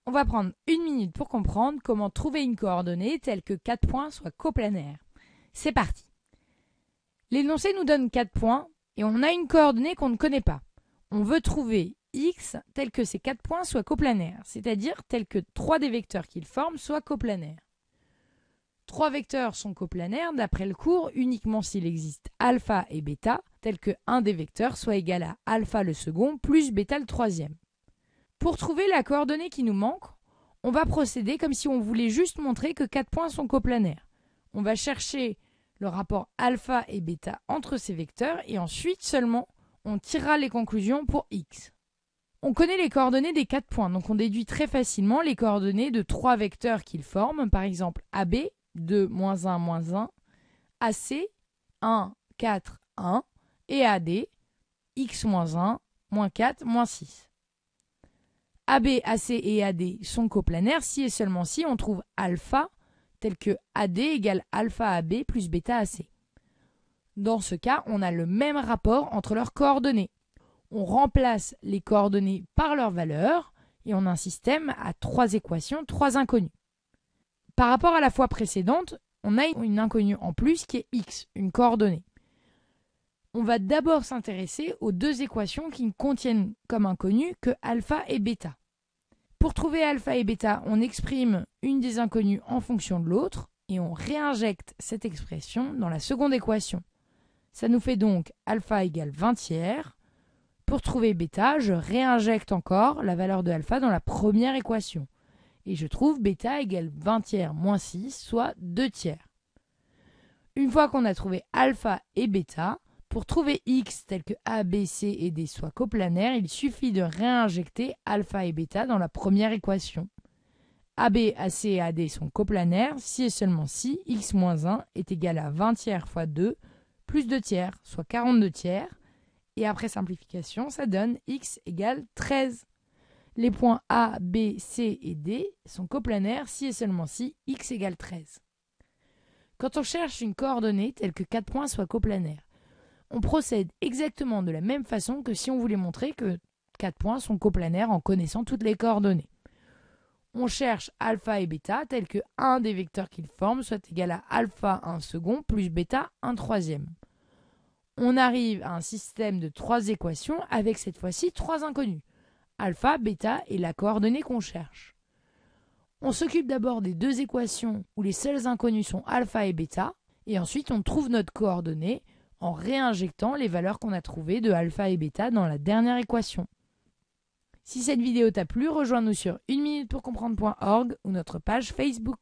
On va prendre une minute pour comprendre comment trouver une coordonnée telle que 4 points soit coplanaire. C'est parti. L'énoncé nous donne 4 points et on a une coordonnée qu'on ne connaît pas. On veut trouver x tel que ces 4 points soient coplanaires, c'est-à-dire tel que 3 des vecteurs qu'ils forment soient coplanaires. 3 vecteurs sont coplanaires d'après le cours uniquement s'il existe alpha et bêta, tel que un des vecteurs soit égal à alpha le second plus bêta le troisième. Pour trouver la coordonnée qui nous manque, on va procéder comme si on voulait juste montrer que 4 points sont coplanaires. On va chercher le rapport alpha et bêta entre ces vecteurs et ensuite seulement on tirera les conclusions pour x. On connaît les coordonnées des 4 points, donc on déduit très facilement les coordonnées de 3 vecteurs qu'ils forment, par exemple AB, 2, moins 1, moins 1, AC, 1, 4, 1, et AD, x moins 1, moins 4, moins 6. AB, AC et AD sont coplanaires si et seulement si on trouve alpha tel que AD égale alpha AB plus bêta AC. Dans ce cas, on a le même rapport entre leurs coordonnées. On remplace les coordonnées par leurs valeurs et on a un système à 3 équations, 3 inconnues. Par rapport à la fois précédente, on a une inconnue en plus qui est x, une coordonnée. On va d'abord s'intéresser aux 2 équations qui ne contiennent comme inconnues que alpha et bêta. Pour trouver alpha et bêta, on exprime une des inconnues en fonction de l'autre et on réinjecte cette expression dans la seconde équation. Ça nous fait donc alpha égale 20 tiers. Pour trouver bêta, je réinjecte encore la valeur de alpha dans la première équation. Et je trouve bêta égale 20 tiers moins 6, soit 2 tiers. Une fois qu'on a trouvé alpha et bêta, pour trouver x tel que A, B, C et D soient coplanaires, il suffit de réinjecter alpha et bêta dans la première équation. AB, AC et AD sont coplanaires si et seulement si x moins 1 est égal à 20 tiers fois 2 plus 2 tiers, soit 42 tiers. Et après simplification, ça donne x égale 13. Les points A, B, C et D sont coplanaires si et seulement si x égale 13. Quand on cherche une coordonnée telle que 4 points soient coplanaires, on procède exactement de la même façon que si on voulait montrer que 4 points sont coplanaires en connaissant toutes les coordonnées. On cherche alpha et bêta tel que un des vecteurs qu'ils forment soit égal à alpha 1 second plus bêta 1 troisième. On arrive à un système de 3 équations avec cette fois-ci 3 inconnues. Alpha, bêta et la coordonnée qu'on cherche. On s'occupe d'abord des 2 équations où les seules inconnues sont alpha et bêta et ensuite on trouve notre coordonnée en réinjectant les valeurs qu'on a trouvées de alpha et bêta dans la dernière équation. Si cette vidéo t'a plu, rejoins-nous sur 1minutepourcomprendre.org ou notre page Facebook.